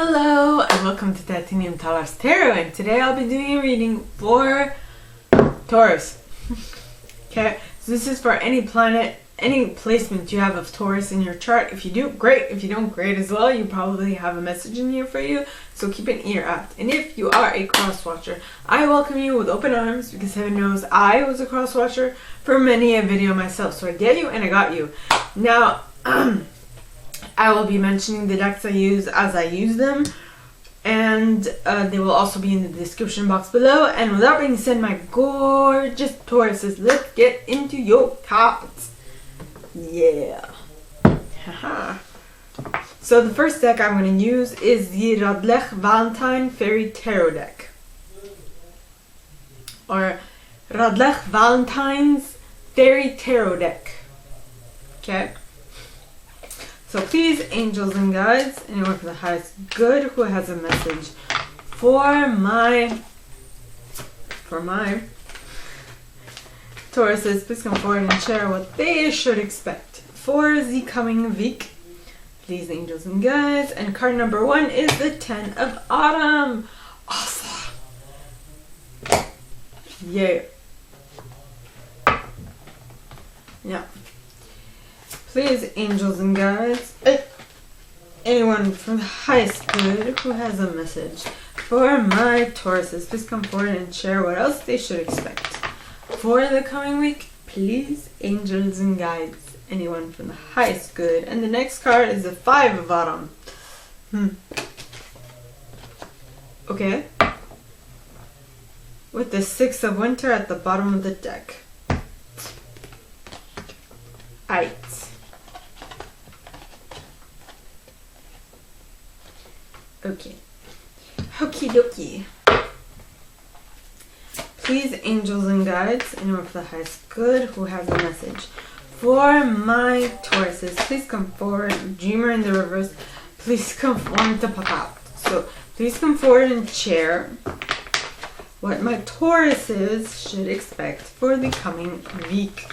Hello and welcome to Titanium Taurus Tarot, and today I'll be doing a reading for Taurus. Okay, so this is for any planet, any placement you have of Taurus in your chart. If you do, great. If you don't, great as well. You probably have a message in here for you, so keep an ear out. And if you are a cross watcher, I welcome you with open arms, because heaven knows I was a cross watcher for many a video myself. So I get you and I got you. Now, I will be mentioning the decks I use as I use them, and they will also be in the description box below. And without being said, my gorgeous Tauruses, let's get into your cards. Yeah. Haha. So the first deck I'm going to use is the Radleigh Valentine Fairy Tarot deck, or Radleigh Valentine's Fairy Tarot deck. Okay. So please, angels and guides, anyone from the highest good who has a message for my Tauruses, please come forward and share what they should expect for the coming week. Please, angels and guides. And card number 1 is the 10 of Autumn. Awesome. Yeah. Yeah. Please, angels and guides, anyone from the highest good who has a message for my Tauruses, please come forward and share what else they should expect for the coming week. Please, angels and guides, anyone from the highest good. And the next card is the 5 of Autumn. Okay. With the 6 of Winter at the bottom of the deck. Aight. Okay. Okie dokie. Please, angels and guides, anyone for the highest good who has a message for my Tauruses, please come forward. Dreamer in the reverse, please come forward to pop out. So please come forward and share what my Tauruses should expect for the coming week.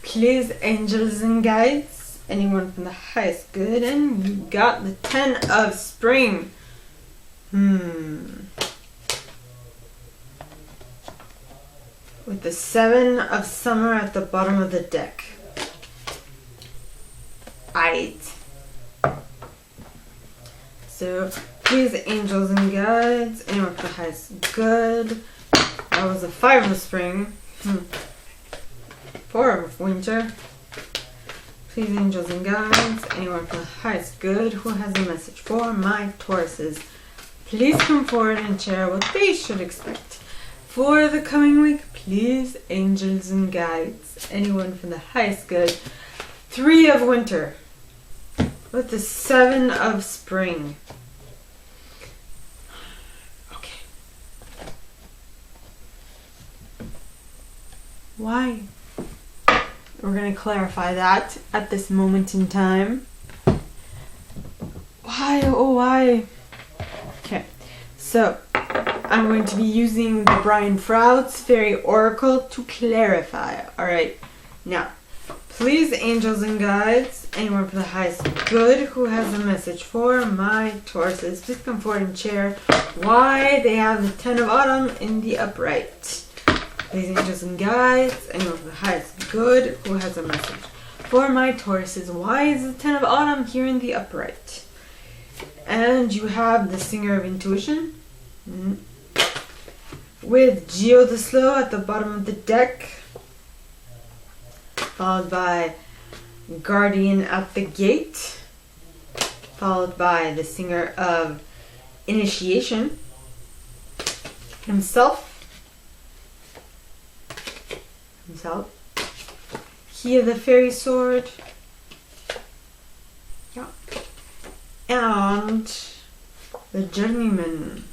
Please, angels and guides, anyone from the highest good. And you got the 10 of Spring. With the 7 of Summer at the bottom of the deck. Aight. So please, angels and guides, anyone from the highest good. That was a 5 of Spring. 4 of Winter. Please, angels and guides, anyone from the highest good who has a message for my Tauruses, please come forward and share what they should expect for the coming week. Please, angels and guides, anyone from the highest good. 3 of Winter with the 7 of Spring. Okay. Why? We're going to clarify that at this moment in time. Why? Oh, why? Okay, so I'm going to be using the Brian Froud's Fairy Oracle to clarify. Alright, now, please, angels and guides, anyone from the highest good who has a message for my Tauruses, please come forward and share why they have the 10 of Autumn in the upright. Please, angels and guides, anyone from the highest good who has a message for my Tauruses, why is the 10 of Autumn here in the upright? And you have the Singer of Intuition with Geo the Slow at the bottom of the deck, followed by Guardian at the Gate, followed by the Singer of Initiation himself, He of the Fairy Sword, yeah, and the Journeyman,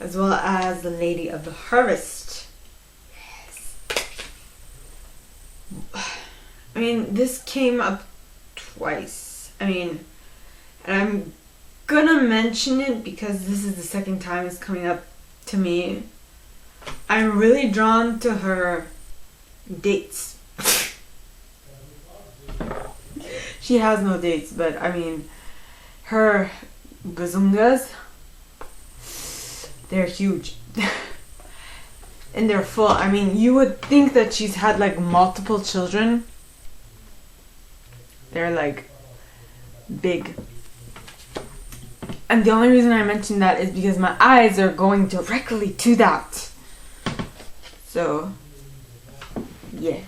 as well as the Lady of the Harvest. Yes. I mean, this came up twice. I mean, and I'm gonna mention it because this is the second time it's coming up to me. I'm really drawn to her dates. She has no dates, but I mean, her gazungas. They're huge. And they're full. I mean, you would think that she's had like multiple children. They're like big. And the only reason I mention that is because my eyes are going directly to that. So, yeah.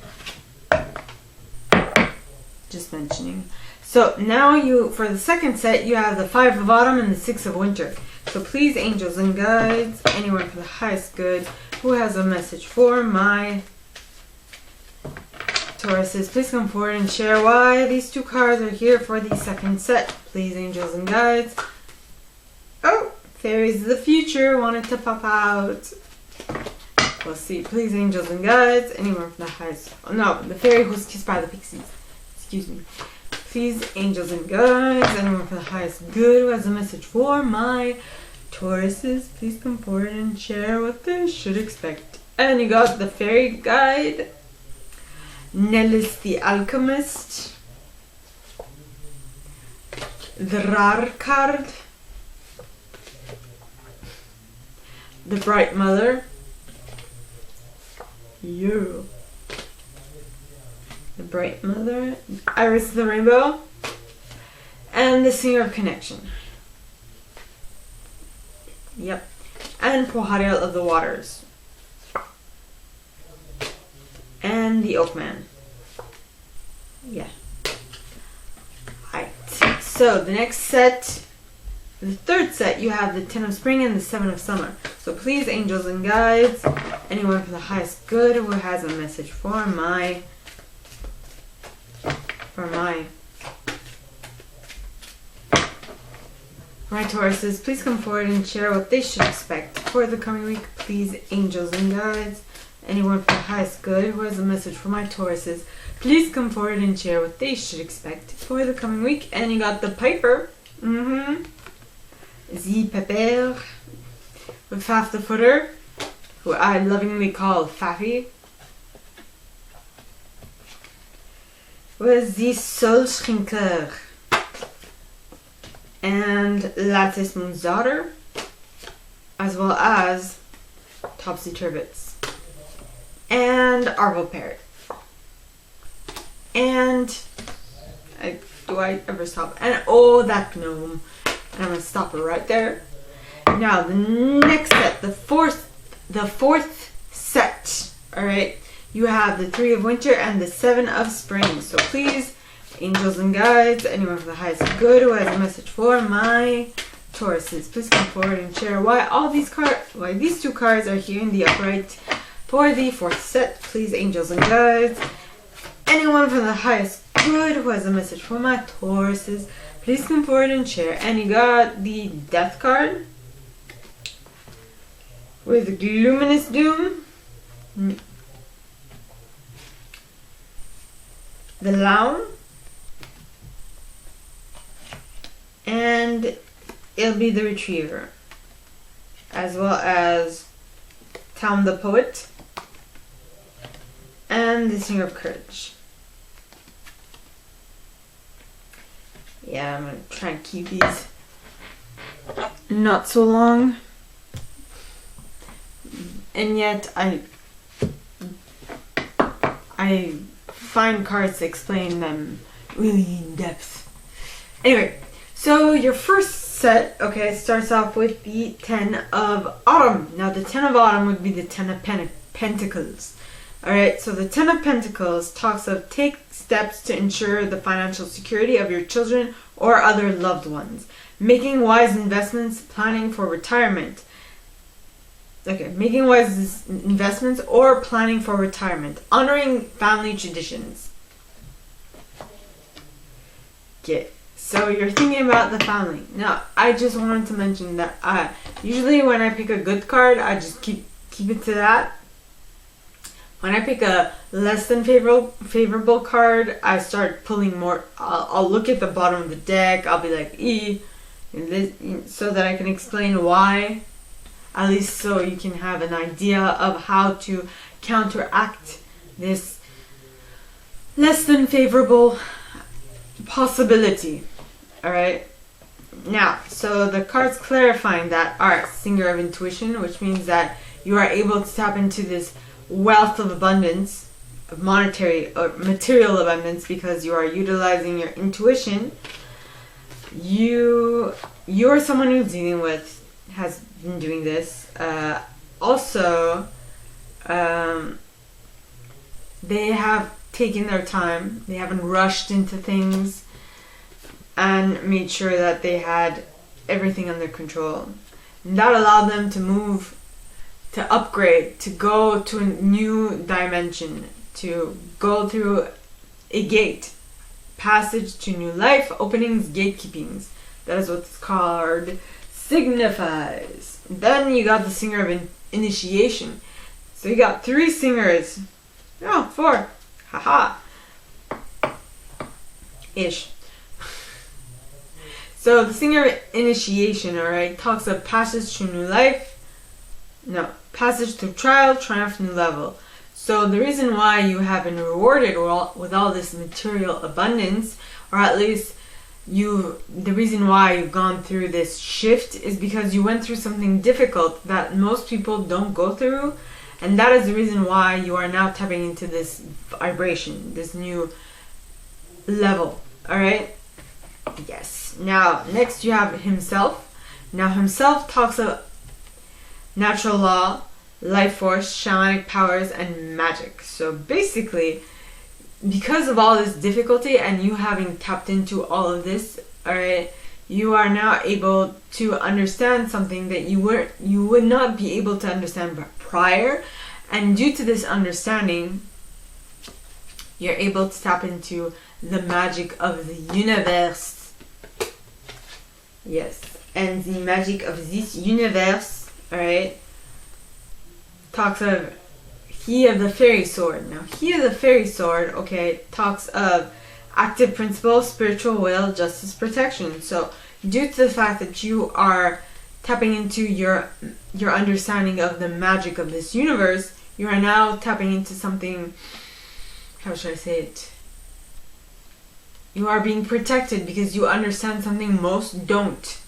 Just mentioning. So now you, for the second set, you have the 5 of autumn and the 6 of winter. So please, angels and guides, anyone for the highest good, who has a message for my Tauruses, please come forward and share why these 2 cards are here for the second set. Please, angels and guides. Oh, Fairies of the future wanted to pop out. We'll see. Please, angels and guides, anyone from the highest. Oh, no, the fairy who was kissed by the pixies. Excuse me. Please, angels and guides, anyone for the highest good who has a message for my Tauruses, please come forward and share what they should expect. And you got the fairy guide, Nellis the alchemist, the Rar card, the bright mother, you, the bright mother, Iris the rainbow, and the singer of connection. Yep. And Pohariel of the waters. And the Oakman. Yeah. Alright. So the next set, the third set, you have the 10 of spring and the 7 of summer. So please, angels and guides, anyone for the highest good who has a message for my Tauruses, please come forward and share what they should expect for the coming week. Please, angels and guides, anyone for the highest good who has a message for my Tauruses, please come forward and share what they should expect for the coming week. And you got the Piper. The Pepper with half the footer, who I lovingly call Faffy. With the Solschinker and Lattice Moon's daughter, as well as Topsy Turvets and Arvo Parrot. And do I ever stop? And oh, that gnome. And I'm gonna stop it right there. Now the next set, the fourth set. All right, you have the 3 of winter and the 7 of spring. So please, angels and guides, anyone for the highest good who has a message for my Tauruses, please come forward and share why these 2 cards are here in the upright for the 4th set. Please, angels and guides, anyone for the highest good who has a message for my Tauruses, please come forward and share. And you got the Death card with Luminous Doom, the Loun, and it'll be the Retriever, as well as Tom the Poet, and the Singer of Courage. Yeah, I'm gonna try and keep these not so long, and yet I find cards to explain them really in depth. Anyway, so your first set, okay, starts off with the 10 of autumn. Now the 10 of autumn would be the 10 of pentacles. Alright, so the 10 of pentacles talks of take steps to ensure the financial security of your children or other loved ones. Making wise investments, planning for retirement. Okay, making wise investments or planning for retirement. Honoring family traditions. Okay, so you're thinking about the family. Now, I just wanted to mention that usually when I pick a good card, I just keep it to that. When I pick a less than favorable card, I start pulling more. I'll look at the bottom of the deck. I'll be like, so that I can explain why. At least so you can have an idea of how to counteract this less than favorable possibility. Alright? Now, so the cards clarifying that are Singer of Intuition, which means that you are able to tap into this wealth of abundance, of monetary or material abundance, because you are utilizing your intuition. You're someone who's dealing with, has been doing this. Also, they have taken their time. They haven't rushed into things and made sure that they had everything under control. And that allowed them to move, to upgrade, to go to a new dimension, to go through a gate, passage to new life, openings, gatekeepings. That is what this card signifies. Then you got the Singer of Initiation. So you got 3 singers. No, 4. Haha. Ish. So the Singer of Initiation, alright, talks of passage to new life. No, passage through trial, triumph, new level. So the reason why you have been rewarded with all this material abundance, or at least the reason why you've gone through this shift, is because you went through something difficult that most people don't go through, and that is the reason why you are now tapping into this vibration, this new level. Alright? Yes. Now, next you have Himself. Now, Himself talks of natural law, life force, shamanic powers, and magic. So basically, because of all this difficulty and you having tapped into all of this, alright, you are now able to understand something that you would not be able to understand prior. And due to this understanding, you're able to tap into the magic of the universe. Yes, and the magic of this universe, alright, talks of He of the Fairy Sword. Now, He of the Fairy Sword, okay, talks of active principle, spiritual will, justice, protection. So, due to the fact that you are tapping into your understanding of the magic of this universe, you are now tapping into something, how should I say it? You are being protected because you understand something most don't.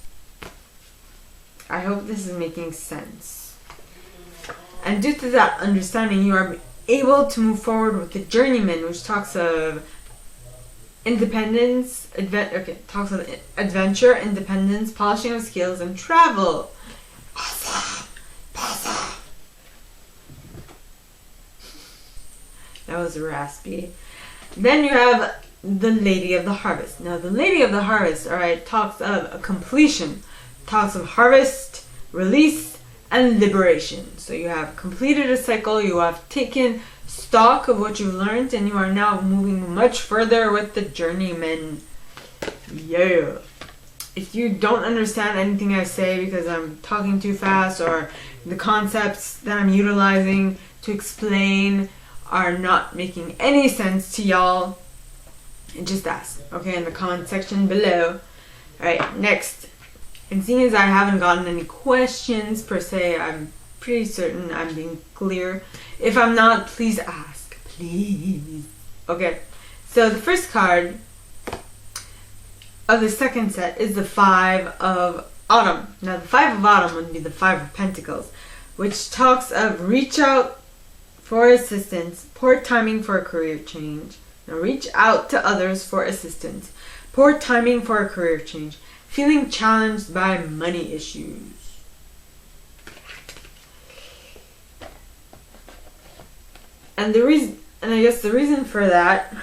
I hope this is making sense. And due to that understanding, you are able to move forward with the Journeyman, which talks of independence, talks of adventure, independence, polishing of skills, and travel. Awesome. Awesome. That was raspy. Then you have the Lady of the Harvest. Now, the Lady of the Harvest, alright, talks of a completion, talks of harvest, release, and liberation. So you have completed a cycle, you have taken stock of what you've learned, and you are now moving much further with the Journeyman. Yeah. If you don't understand anything I say because I'm talking too fast, or the concepts that I'm utilizing to explain are not making any sense to y'all, just ask, okay, in the comment section below. Alright, next. And seeing as I haven't gotten any questions per se, I'm pretty certain I'm being clear. If I'm not, please ask. Please. Okay, so the first card of the second set is the 5 of Autumn. Now, the 5 of Autumn would be the 5 of Pentacles, which talks of reach out for assistance, poor timing for a career change. Now, reach out to others for assistance, poor timing for a career change, feeling challenged by money issues. And I guess the reason for that,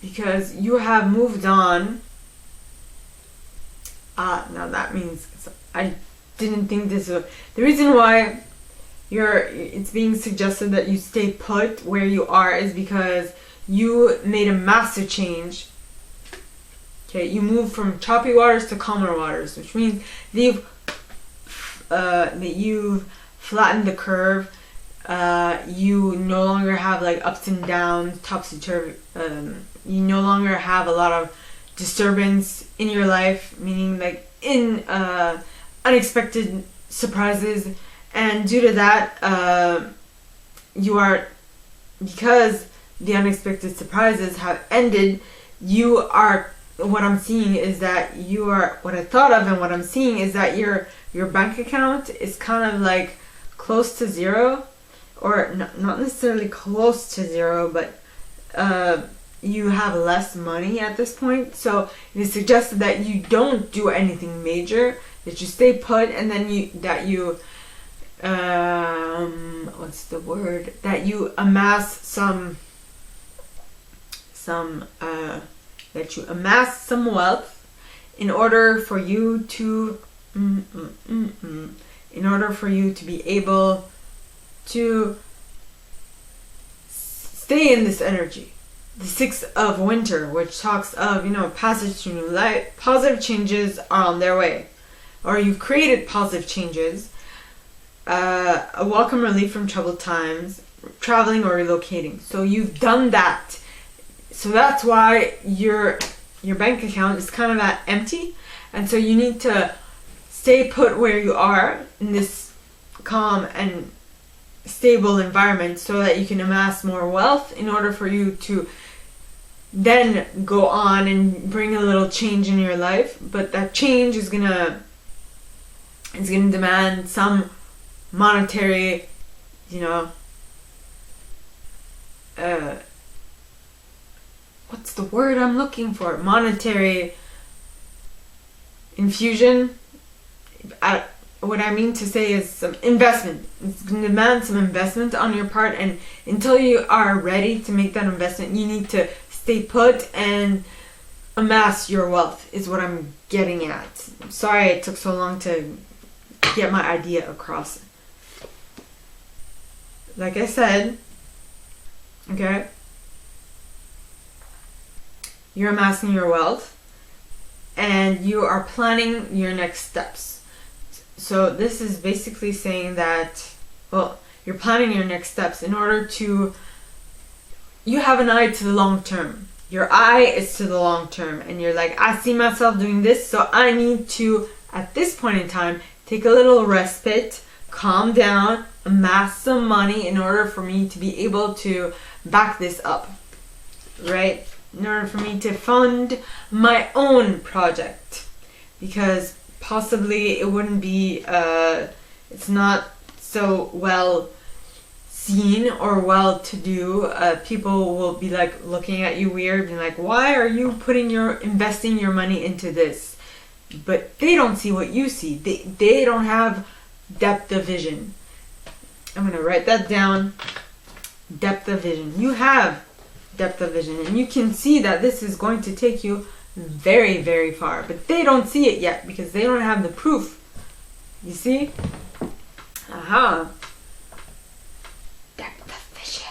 because you have moved on. Now that means I didn't think this was the reason why it's being suggested that you stay put where you are is because you made a massive change. Okay, you moved from choppy waters to calmer waters, which means that you've flattened the curve. You no longer have like ups and downs, topsy-turvy. You no longer have a lot of disturbance in your life, meaning like in unexpected surprises. And due to that, because the unexpected surprises have ended, you are what I'm seeing is that you are, what I thought of and what I'm seeing is that your bank account is kind of like close to zero, or not necessarily close to zero, but you have less money at this point. So it is suggested that you don't do anything major, that you stay put, and then what's the word, that you amass some wealth in order for you to be able to stay in this energy. The 6 of winter, which talks of, passage to new life, positive changes are on their way, or you've created positive changes, a welcome relief from troubled times, traveling or relocating. So you've done that. So that's why your bank account is kind of at empty, and so you need to stay put where you are in this calm and stable environment so that you can amass more wealth in order for you to then go on and bring a little change in your life. But that change is gonna demand some monetary, what's the word I'm looking for? Monetary infusion. What I mean to say is some investment. It's going to demand some investment on your part, and until you are ready to make that investment, you need to stay put and amass your wealth, is what I'm getting at. I'm sorry it took so long to get my idea across. Like I said, okay, you're amassing your wealth and you are planning your next steps. So this is basically saying that, well, you're planning your next steps in order to, you have an eye to the long term. Your eye is to the long term, and you're like, I see myself doing this, so I need to, at this point in time, take a little respite, calm down, amass some money in order for me to be able to back this up, right? In order for me to fund my own project, because possibly it wouldn't be, it's not so well seen or well to do. People will be like looking at you weird and like, why are you investing your money into this? But they don't see what you see. They don't have depth of vision. I'm gonna write that down. Depth of vision. You have depth of vision, and you can see that this is going to take you very, very far, but they don't see it yet because they don't have the proof. You see? Aha. Depth of vision.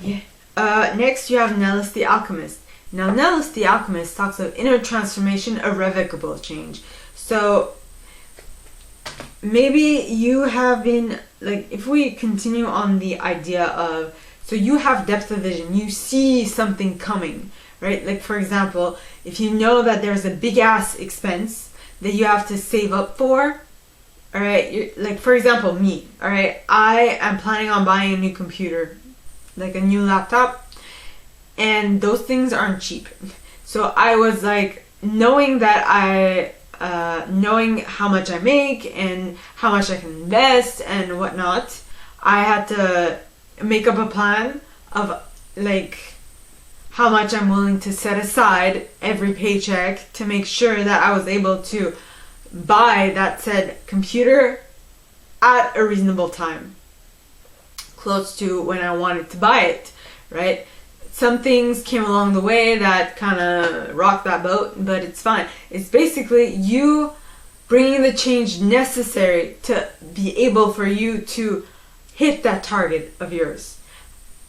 Yeah. Next you have Neitzner the Alchemist. Now Neitzner the Alchemist talks of inner transformation, irrevocable change. So maybe you have been, like, if we continue on the idea of, so you have depth of vision, you see something coming, right? Like, for example, if you know that there's a big ass expense that you have to save up for, all right, like, for example, me, all right, I am planning on buying a new computer, like a new laptop, and those things aren't cheap. So I was like, knowing how much I make and how much I can invest and whatnot, I had to make up a plan of like how much I'm willing to set aside every paycheck to make sure that I was able to buy that said computer at a reasonable time, close to when I wanted to buy it, right? Some things came along the way that kind of rocked that boat, but it's fine. It's basically you bringing the change necessary to be able for you to hit that target of yours,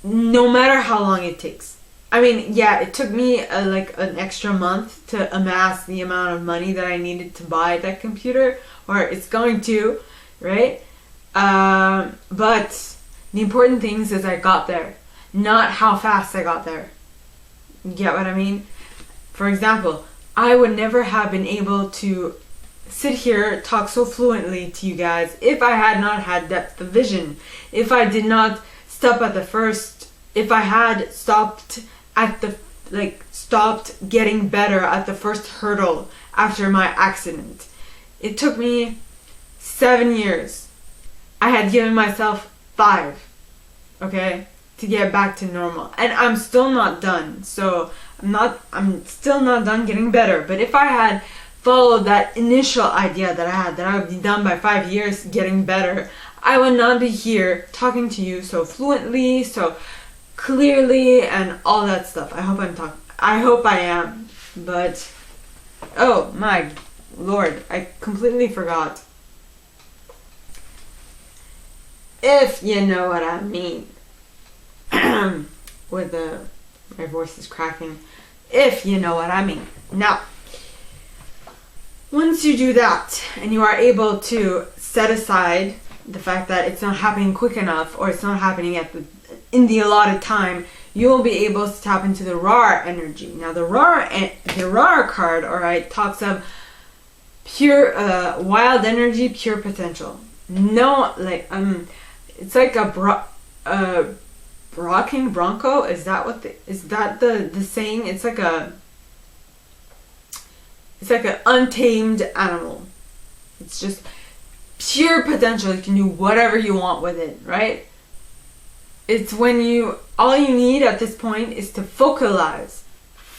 no matter how long it takes. I mean, yeah, it took me like an extra month to amass the amount of money that I needed to buy that computer, or it's going to, right? But the important things is I got there, not how fast I got there. You get what I mean? For example, I would never have been able to sit here, talk so fluently to you guys if I had not had depth of vision. If I did not stop at the first, if I had stopped at the, stopped getting better at the first hurdle after my accident. It took me 7 years. I had given myself 5, okay, to get back to normal. And I'm still not done. So I'm still not done getting better. But if I had followed that initial idea that I had, that I would be done by 5 years getting better, I would not be here talking to you so fluently, so clearly, and all that stuff. I hope I am. But, oh my Lord, I completely forgot. If you know what I mean. My voice is cracking. If you know what I mean. Now, once you do that, and you are able to set aside the fact that it's not happening quick enough, or it's not happening in the allotted time, you will be able to tap into the raw energy. Now, the raw card, alright, talks of pure, wild energy, pure potential. No, it's like a rocking bronco. Is that the saying? It's like an untamed animal. It's just pure potential. You can do whatever you want with it, right? It's when all you need at this point is to focalize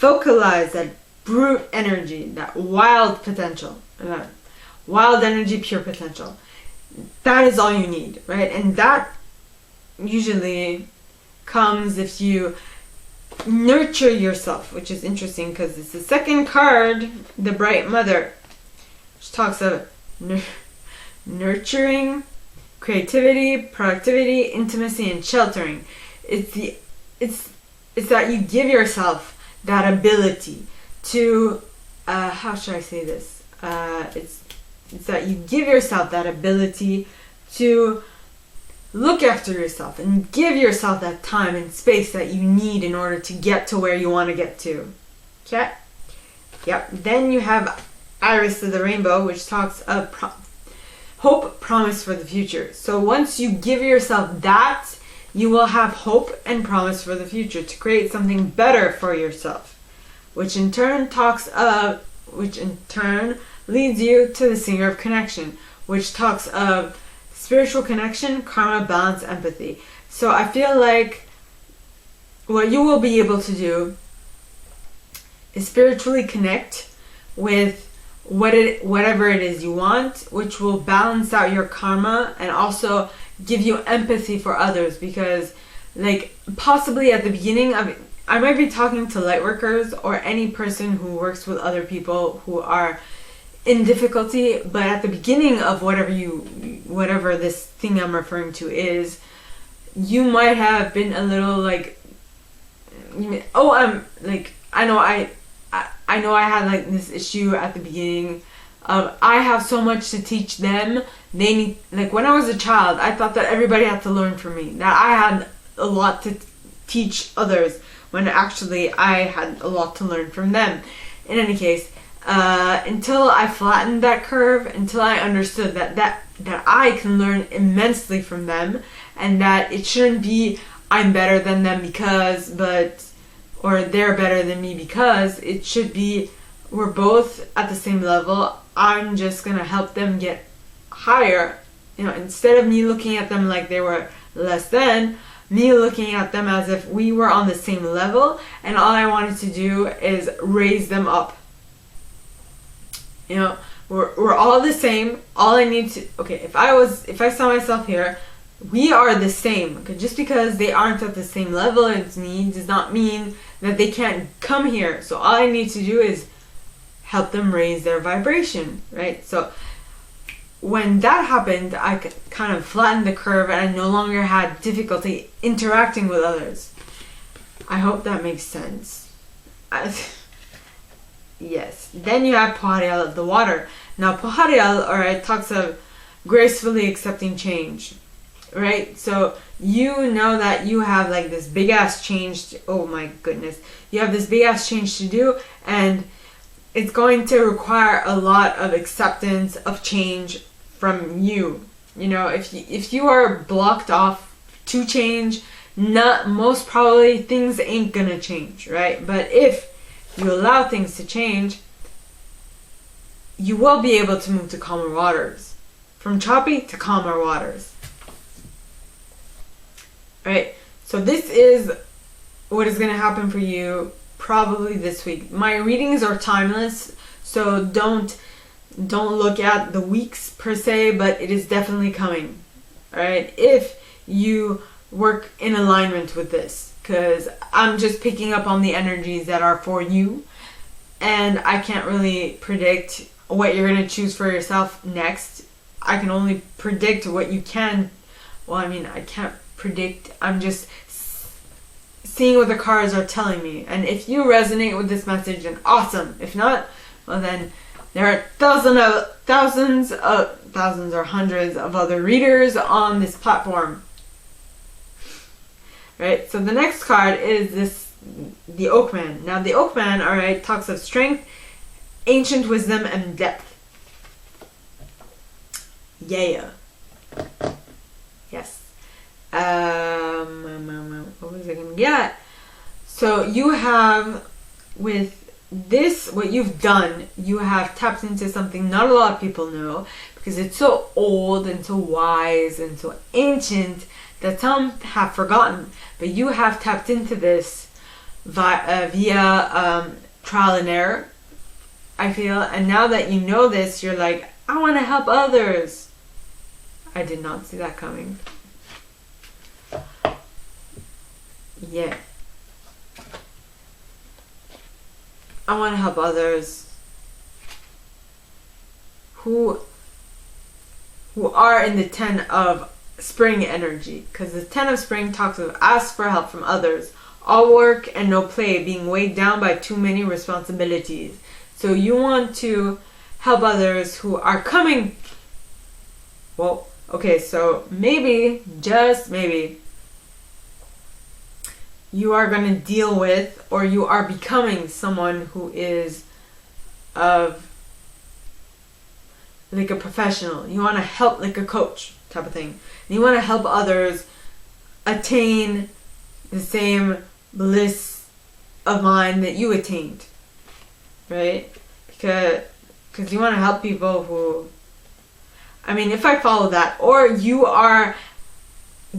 that brute energy, that wild potential, wild energy, pure potential. That is all you need, right? And that usually comes if you nurture yourself, which is interesting because it's the second card, the Bright Mother, which talks of nurturing, creativity, productivity, intimacy, and sheltering. It's that you give yourself that ability to how should I say this? It's that you give yourself that ability to look after yourself and give yourself that time and space that you need in order to get to where you want to get to. Okay? Yep. Then you have Iris of the Rainbow, which talks of hope, promise for the future. So once you give yourself that, you will have hope and promise for the future to create something better for yourself, which in turn leads you to the Singer of Connection, which talks of spiritual connection, karma, balance, empathy. So I feel like what you will be able to do is spiritually connect with whatever it is you want, which will balance out your karma and also give you empathy for others. Because possibly at the beginning I might be talking to lightworkers or any person who works with other people who are in difficulty, but at the beginning of whatever this thing I'm referring to is, you might have been a little I know I had this issue at the beginning of I have so much to teach them. They need, when I was a child, I thought that everybody had to learn from me, that I had a lot to teach others, when actually I had a lot to learn from them. In any case, until I flattened that curve, until I understood that I can learn immensely from them, and that it shouldn't be I'm better than them or they're better than me because, it should be we're both at the same level. I'm just gonna help them get higher, instead of me looking at them like they were less than, me looking at them as if we were on the same level, and all I wanted to do is raise them up. We're all the same. All I need to, if I saw myself here, we are the same. Just because they aren't at the same level as me does not mean that they can't come here. So all I need to do is help them raise their vibration, right? So when that happened, I kind of flattened the curve and I no longer had difficulty interacting with others. I hope that makes sense. Yes. Then you have Pahariel of the water. Now Pahariel, talks of gracefully accepting change, right? So you know that you have this big ass change. Oh my goodness. You have this big ass change to do, and it's going to require a lot of acceptance of change from you. You know, if you are blocked off to change, most probably things ain't gonna change, right? But if you allow things to change, you will be able to move to calmer waters. From choppy to calmer waters. Right? So this is what is going to happen for you probably this week. My readings are timeless, so don't look at the weeks per se, but it is definitely coming. Alright? If you work in alignment with this, because I'm just picking up on the energies that are for you, and I can't really predict what you're going to choose for yourself next. I can only predict what you can. Well, I mean, I can't predict. I'm just seeing what the cards are telling me. And if you resonate with this message, then awesome. If not, well then there are thousands or hundreds of other readers on this platform. Right? So the next card is the Oakman. Now the Oakman, alright, talks of strength, ancient wisdom, and depth. Yeah. Yes. What was I gonna get? So you have, with this, what you've done, you have tapped into something not a lot of people know, because it's so old and so wise and so ancient that some have forgotten. But you have tapped into this via trial and error, I feel. And now that you know this, you're like, I want to help others. I did not see that coming. Yeah. I want to help others who are in the 10 of spring energy, because the 10 of spring talks of ask for help from others, all work and no play, being weighed down by too many responsibilities. So you want to help others who are coming. Well, okay, so maybe, just maybe, you are going to deal with, or you are becoming someone who is of like a professional. You want to help, like a coach type of thing. And you want to help others attain the same bliss of mind that you attained, right? Because you want to help people who, I mean, if I follow that, or you are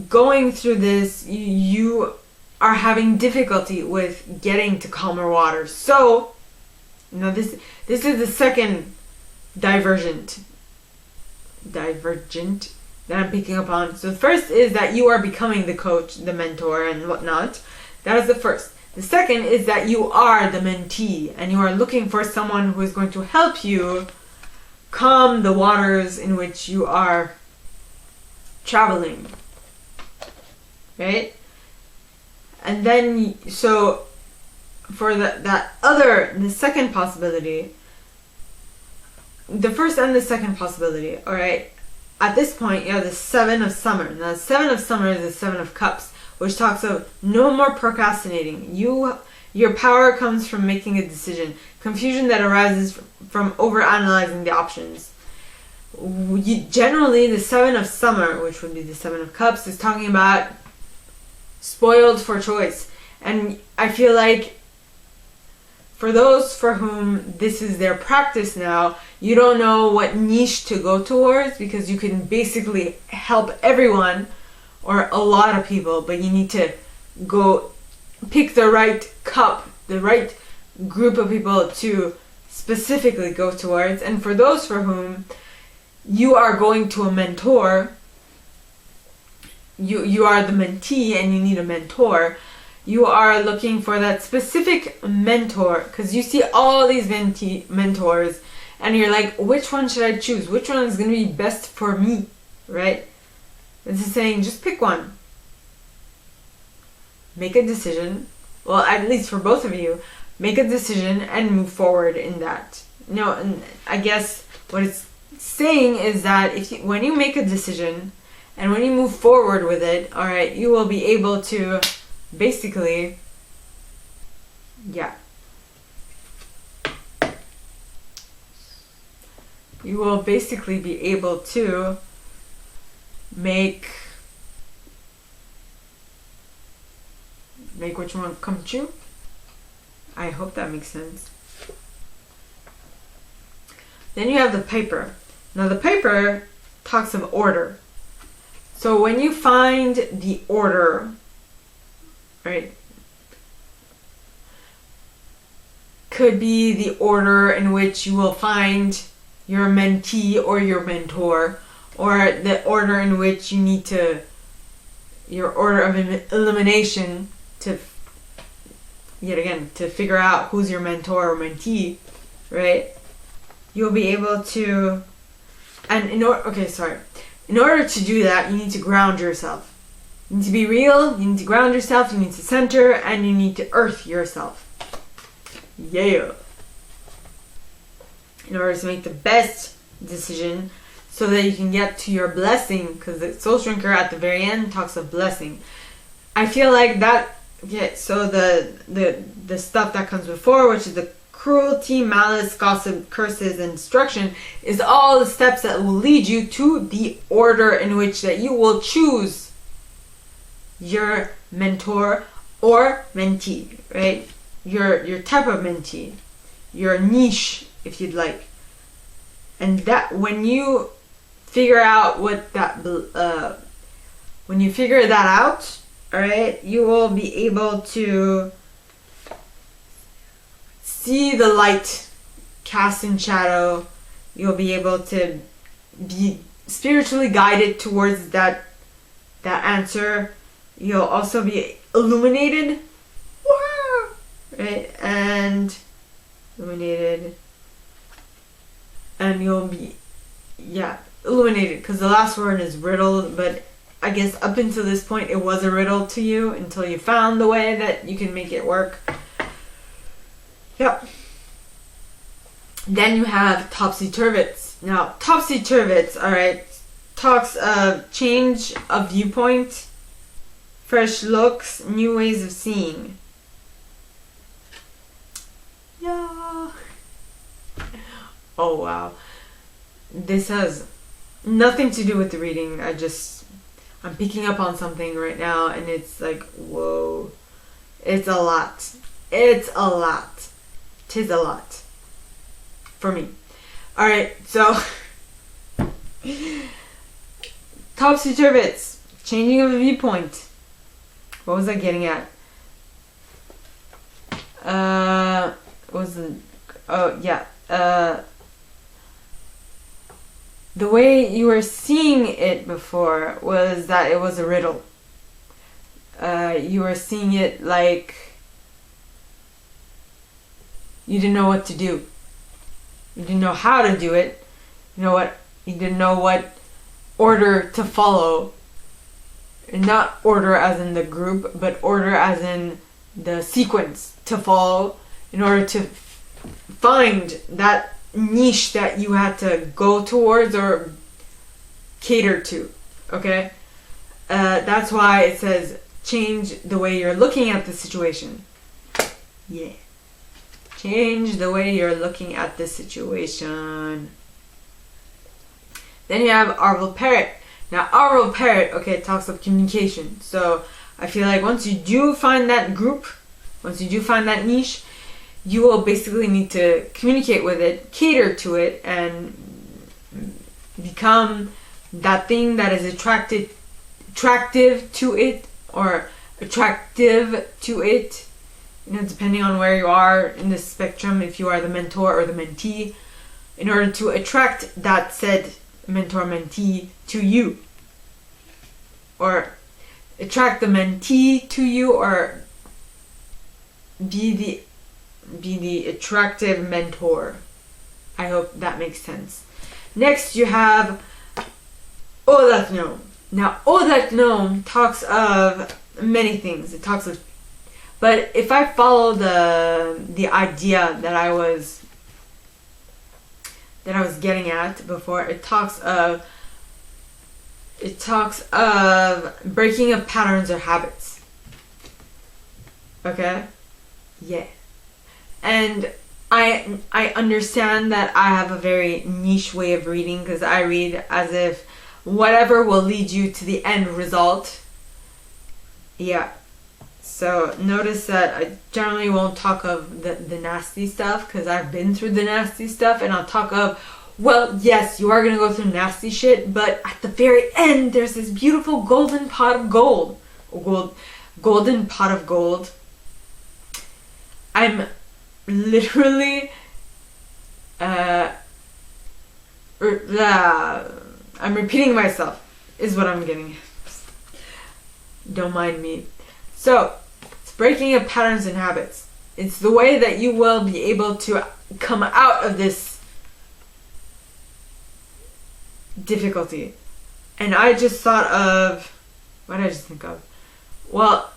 going through this, you are having difficulty with getting to calmer waters. So, you know, this is the second divergent that I'm picking up on. So the first is that you are becoming the coach, the mentor, and whatnot. That is the first. The second is that you are the mentee, and you are looking for someone who is going to help you calm the waters in which you are traveling. Right? And then, so for the second possibility, the first and the second possibility, alright, at this point you have the 7 of summer. Now the 7 of summer is the 7 of cups, which talks of no more procrastinating. Your power comes from making a decision. Confusion that arises from overanalyzing the options. Generally, the 7 of summer, which would be the 7 of cups, is talking about spoiled for choice. And I feel like for those for whom this is their practice now, you don't know what niche to go towards, because you can basically help everyone or a lot of people, but you need to go pick the right cup, the right group of people to specifically go towards. And for those for whom you are going to a mentor, you are the mentee and you need a mentor, you are looking for that specific mentor, because you see all these mentors and you're like, which one should I choose? Which one is going to be best for me, right? This is saying, just pick one. Make a decision. Well, at least for both of you, make a decision and move forward in that. No, and I guess what it's saying is that when you make a decision and when you move forward with it, all right, you will be able to basically, you will basically be able to make what you want come true. I hope that makes sense. Then you have the paper. Now the paper talks of order. So when you find the order, right, could be the order in which you will find your mentee or your mentor, or the order in which you need to, your order of elimination to, yet again, to figure out who's your mentor or mentee, right? You'll be able to, and in order to do that, you need to ground yourself. You need to be real, you need to ground yourself, you need to center, and you need to earth yourself. Yeah. In order to make the best decision so that you can get to your blessing, because the soul shrinker at the very end talks of blessing. I feel like that, okay, so the stuff that comes before, which is the cruelty, malice, gossip, curses, and destruction, is all the steps that will lead you to the order in which that you will choose your mentor or mentee, right? Your type of mentee, your niche, if you'd like. And that when you figure out what that when you figure that out, all right, you will be able to see the light cast in shadow. You'll be able to be spiritually guided towards that answer. You'll also be illuminated, right? And illuminated, and you'll be illuminated, because the last word is riddled, but I guess up until this point it was a riddle to you until you found the way that you can make it work. Yep. Then you have topsy-turvets. Now, topsy-turvets, alright, talks of change of viewpoint, fresh looks, new ways of seeing. Yeah. Oh, wow. This has nothing to do with the reading. I'm picking up on something right now, and it's like, whoa. It's a lot. It's a lot. 'Tis a lot. For me. Alright, so topsy-turvets, changing of a viewpoint. What was I getting at? The way you were seeing it before was that it was a riddle. You were seeing it like you didn't know what to do. You didn't know how to do it. You didn't know what order to follow. And not order as in the group, but order as in the sequence to follow in order to find that niche that you had to go towards or cater to. Okay? That's why it says change the way you're looking at the situation. Yeah. Change the way you're looking at the situation. Then you have Arval Parrot. Now, Arval Parrot, okay, talks of communication. So, I feel like once you do find that group, once you do find that niche, you will basically need to communicate with it, cater to it, and become that thing that is attractive to it, or attractive to it, depending on where you are in the spectrum, if you are the mentor or the mentee, in order to attract that said mentor-mentee to you, or attract the mentee to you, or be the attractive mentor. I hope that makes sense. Next you have All That Gnome. Now, All That Gnome talks of many things. It talks of, but if I follow the idea that I was getting at before, it talks of breaking of patterns or habits. Okay? Yeah. And I understand that I have a very niche way of reading, because I read as if whatever will lead you to the end result. Yeah. So notice that I generally won't talk of the nasty stuff, because I've been through the nasty stuff, and I'll talk of, well, yes, you are going to go through nasty shit, but at the very end, there's this beautiful golden pot of gold. Golden pot of gold. I'm literally I'm repeating myself is what I'm getting at. Don't mind me. So it's breaking of patterns and habits. It's the way that you will be able to come out of this difficulty. And I just thought of, what did I just think of? Well,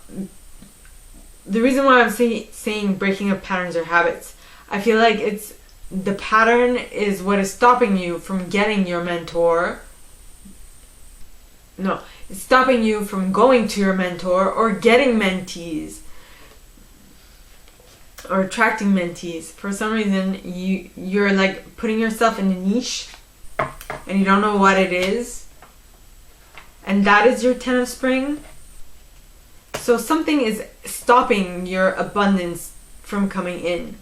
the reason why I'm saying breaking of patterns or habits, I feel like it's the pattern is what is stopping you from getting your mentor. No, it's stopping you from going to your mentor or getting mentees or attracting mentees. For some reason, you're like putting yourself in a niche and you don't know what it is. And that is your 10 of spring. So something is stopping your abundance from coming in.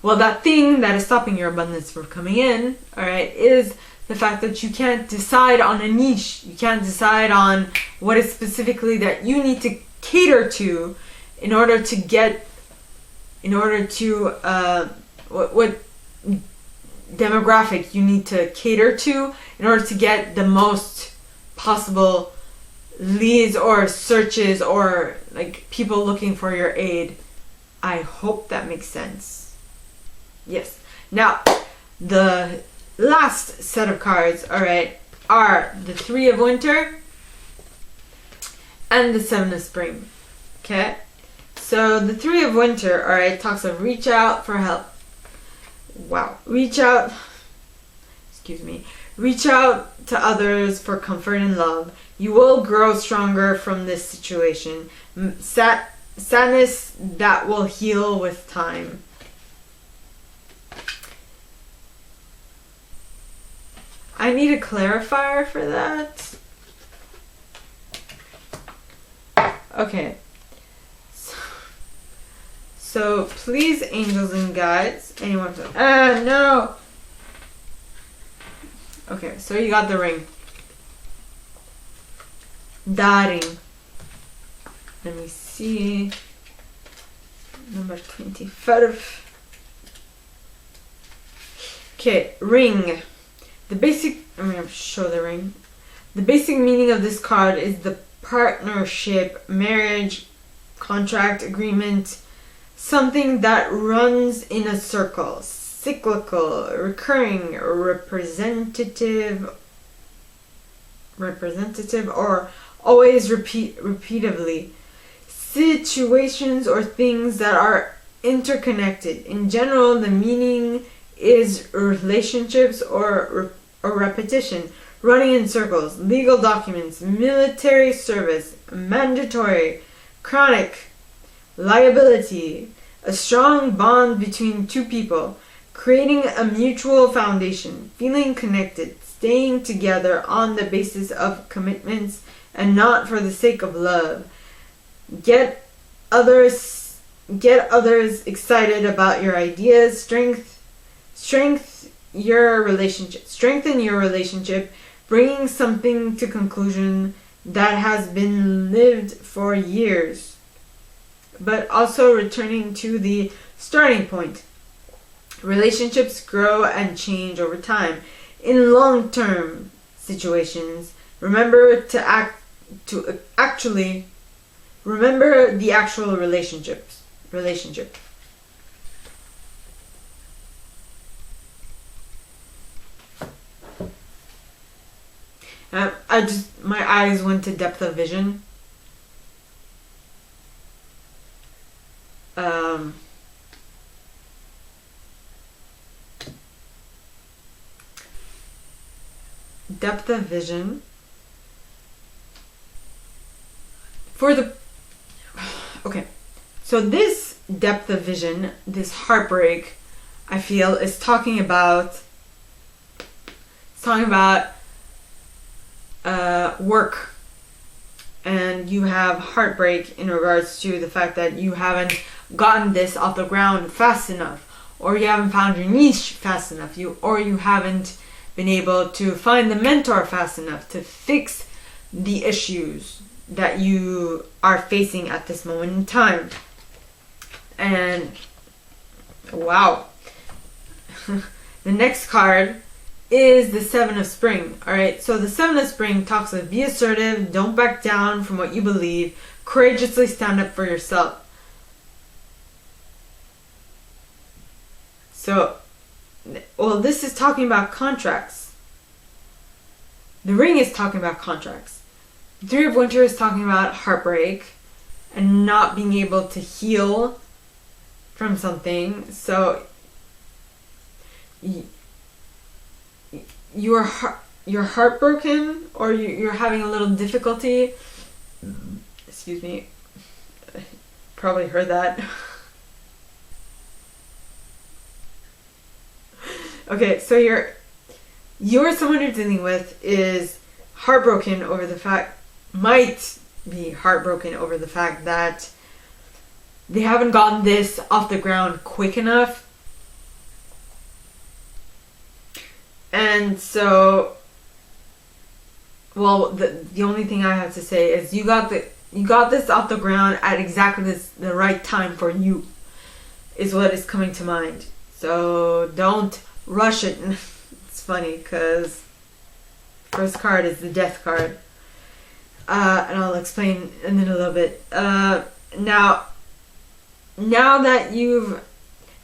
Well, that thing that is stopping your abundance from coming in, alright, is the fact that you can't decide on a niche. You can't decide on what is specifically that you need to cater to in order to get, what demographic you need to cater to in order to get the most possible leads or searches or like people looking for your aid. I hope that makes sense. Yes. Now, the last set of cards, alright, are the 3 of winter and the 7 of spring. Okay? So the 3 of winter, alright, talks of reach out for help. Wow. Reach out to others for comfort and love. You will grow stronger from this situation. Sadness that will heal with time. I need a clarifier for that. Okay. So please, angels and guides, anyone? No. Okay, so you got the ring. Daring. Let me see. Number 25. Okay, ring. I'm going to show the ring. The basic meaning of this card is the partnership, marriage, contract, agreement, something that runs in a circle, cyclical, recurring, representative, or always repeatedly. Situations or things that are interconnected. In general, the meaning is relationships or repetition, running in circles, legal documents, military service, mandatory, chronic, liability, a strong bond between two people, creating a mutual foundation, feeling connected, staying together on the basis of commitments and not for the sake of love. Get others excited about your ideas, strengthen your relationship, bringing something to conclusion that has been lived for years, but also returning to the starting point. Relationships grow and change over time. In long-term situations, remember the actual relationship. My eyes went to depth of vision. Depth of vision. Okay, so this depth of vision, this heartbreak, I feel, is talking about work. And you have heartbreak in regards to the fact that you haven't gotten this off the ground fast enough, or you haven't found your niche fast enough, or you haven't been able to find the mentor fast enough to fix the issues that you are facing at this moment in time. And wow. The next card is the Seven of Spring. Alright, so the Seven of Spring talks about be assertive, don't back down from what you believe, courageously stand up for yourself. So, well, this is talking about contracts. The Ring is talking about contracts. The Three of Winter is talking about heartbreak and not being able to heal from something. So you're heartbroken, or you're having a little difficulty. Excuse me. Probably heard that. Okay, so you're someone you're dealing with is heartbroken over the fact, might be heartbroken over the fact that they haven't gotten this off the ground quick enough. And so, well, the only thing I have to say is you got this off the ground at exactly the right time for you, is what is coming to mind. So don't rush it. It's funny because first card is the Death card, and I'll explain in a little bit. Now that you've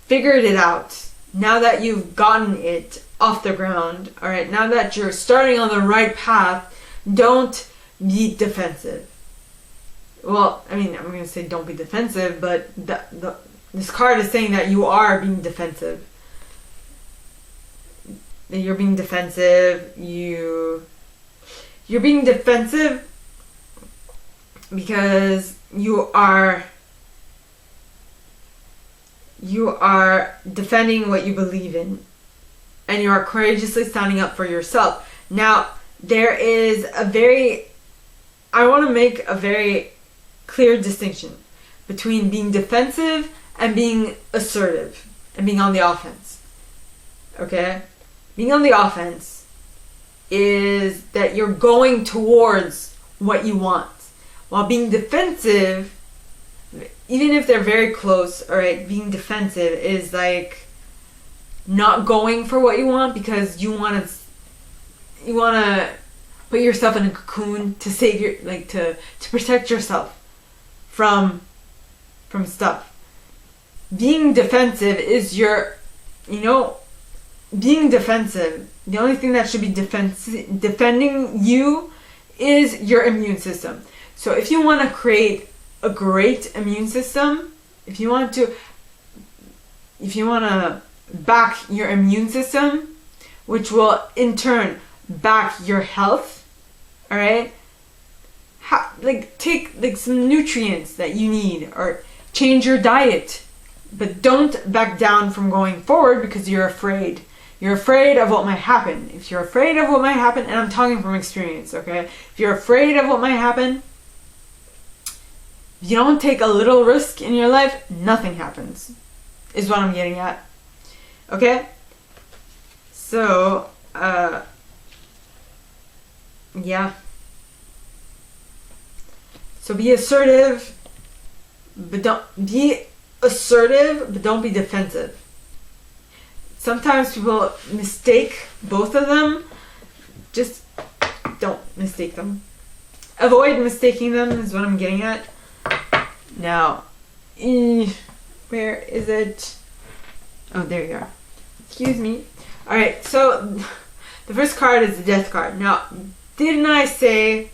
figured it out, now that you've gotten it off the ground, all right, now that you're starting on the right path, don't be defensive. Well, I mean, I'm going to say don't be defensive, but this card is saying that you are being defensive. You're being defensive. You're being defensive because you are defending what you believe in, and you are courageously standing up for yourself. Now, I want to make a very clear distinction between being defensive and being assertive and being on the offense. Okay? Being on the offense is that you're going towards what you want. While being defensive, even if they're very close, alright, being defensive is like not going for what you want because you want to put yourself in a cocoon to save to protect yourself from stuff. Being defensive is being defensive. The only thing that should be defending you is your immune system. So if you want to create a great immune system, if you want to back your immune system, which will in turn back your health, all right, take some nutrients that you need, or change your diet, but don't back down from going forward because you're afraid. You're afraid of what might happen. If you're afraid of what might happen, and I'm talking from experience, okay? If you're afraid of what might happen, if you don't take a little risk in your life, nothing happens, is what I'm getting at. Okay? So, yeah. So be assertive, but don't be defensive. Sometimes people mistake both of them. Just don't mistake them. Avoid mistaking them is what I'm getting at. Now, where is it? Oh, there you are. Excuse me. Alright, so the first card is the Death card. Now, didn't I say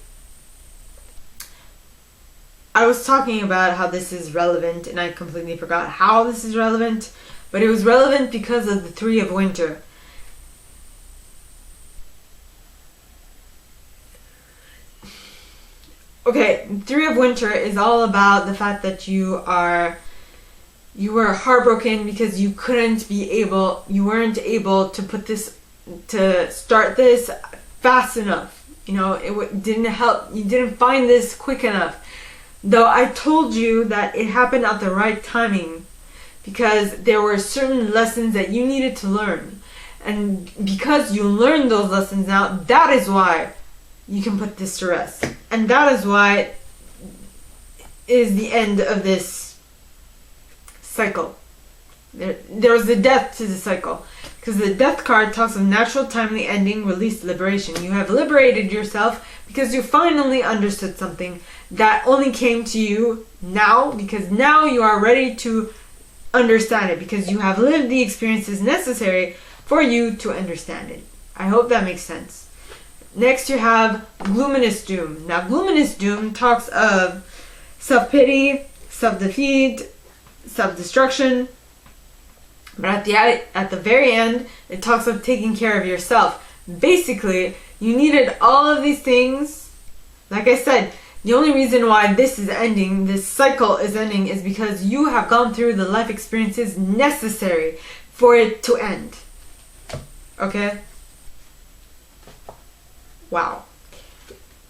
I was talking about how this is relevant, and I completely forgot how this is relevant, but it was relevant because of the Three of Winter. Okay, Three of Winter is all about the fact that you are You were heartbroken because you weren't able to start this fast enough. You know, it didn't help. You didn't find this quick enough. Though I told you that it happened at the right timing, because there were certain lessons that you needed to learn. And because you learned those lessons now, that is why you can put this to rest. And that is why it is the end of this cycle. There's the death to the cycle. Because the death card talks of natural, timely ending, release, liberation. You have liberated yourself because you finally understood something that only came to you now, because now you are ready to understand it, because you have lived the experiences necessary for you to understand it. I hope that makes sense. Next you have Gloominous Doom. Now Gloominous Doom talks of self-pity, self-defeat, self-destruction. But at the very end, it talks of taking care of yourself. Basically, you needed all of these things. Like I said, the only reason why this is ending, this cycle is ending, is because you have gone through the life experiences necessary for it to end. Okay? Wow.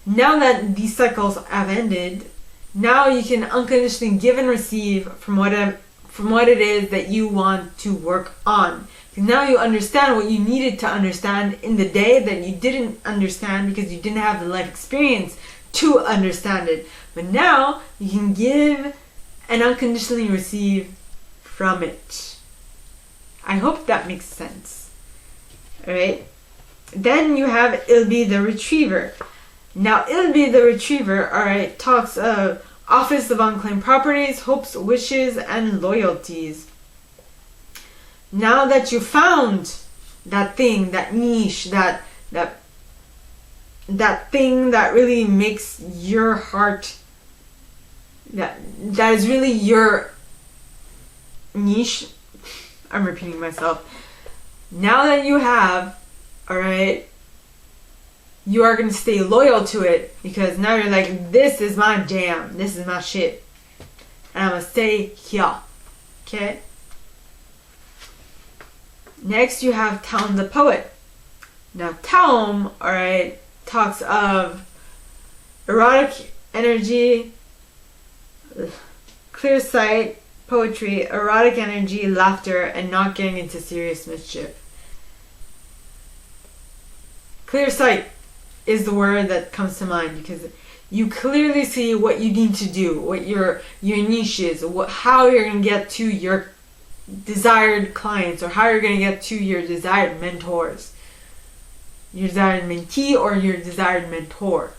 Now that these cycles have ended, now you can unconditionally give and receive from what it is that you want to work on. Now you understand what you needed to understand in the day that you didn't understand because you didn't have the life experience to understand it. But now you can give and unconditionally receive from it. I hope that makes sense. Alright? Then you have Ilby the Retriever. Now Ilby the Retriever, alright, talks of office of unclaimed properties, hopes, wishes, and loyalties. Now that you found that thing, that niche, that thing that really makes your heart, that is really your niche. I'm repeating myself. Now that you have, alright, you are going to stay loyal to it, because now you're like, this is my jam, this is my shit, and I'm going to stay here. Okay? Next you have Taum the Poet. Now Taum, alright, talks of erotic energy, clear sight, poetry, erotic energy, laughter, and not getting into serious mischief. Clear sight is the word that comes to mind, because you clearly see what you need to do, what your niche is, how you're going to get to your desired clients, or how you're going to get to your desired mentors, your desired mentee, or your desired mentor,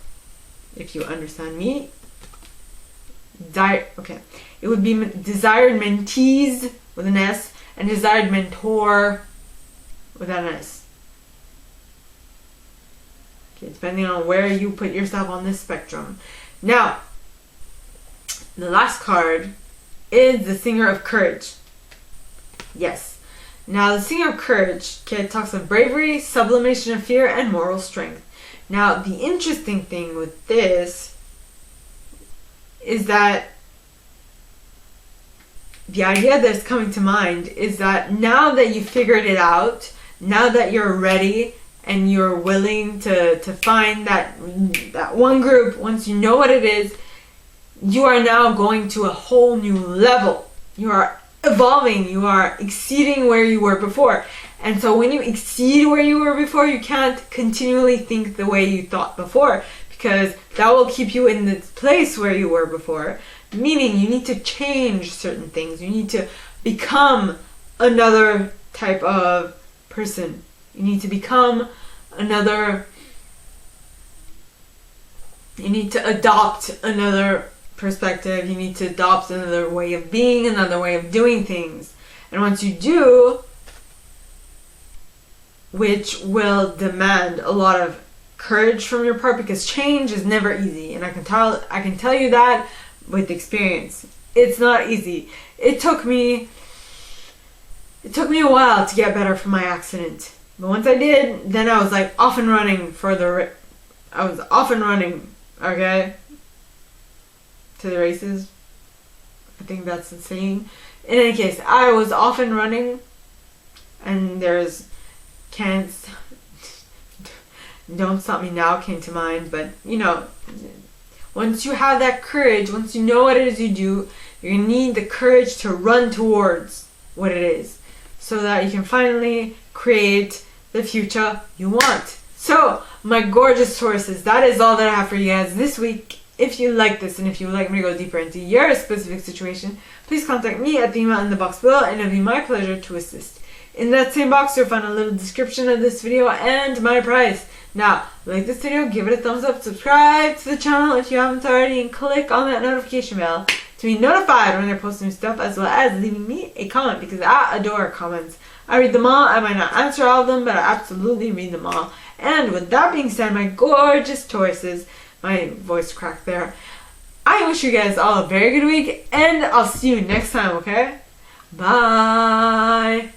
if you understand me. Okay, it would be desired mentees with an S, and desired mentor without an S. Okay, depending on where you put yourself on this spectrum. Now, the last card is the Singer of Courage. Yes. Now, the Singer of Courage, okay, talks of bravery, sublimation of fear, and moral strength. Now, the interesting thing with this is that the idea that's coming to mind is that now that you figured it out, now that you're ready and you're willing to find that one group, once you know what it is, you are now going to a whole new level. You are evolving, you are exceeding where you were before. And so when you exceed where you were before, you can't continually think the way you thought before, because that will keep you in the place where you were before. Meaning you need to change certain things. You need to become another type of person. You need to become another, you need to adopt another perspective. You need to adopt another way of being, another way of doing things. And once you do, which will demand a lot of courage from your part, because change is never easy, and I can tell you that with experience. It's not easy. It took me a while to get better from my accident, but once I did, then I was like off and running okay, to the races. I think that's the saying. In any case, I was often running, and Don't Stop Me Now came to mind, but you know, once you have that courage, once you know what it is you do, you're going to need the courage to run towards what it is so that you can finally create the future you want. So, my gorgeous Tauruses, that is all that I have for you guys this week. If you like this and if you would like me to go deeper into your specific situation, please contact me at the email in the box below and it'll be my pleasure to assist. In that same box, you'll find a little description of this video and my price. Now, like this video, give it a thumbs up, subscribe to the channel if you haven't already, and click on that notification bell to be notified when I post new stuff, as well as leaving me a comment, because I adore comments. I read them all. I might not answer all of them, but I absolutely read them all. And with that being said, my gorgeous Tauruses, my voice cracked there, I wish you guys all a very good week, and I'll see you next time, okay? Bye!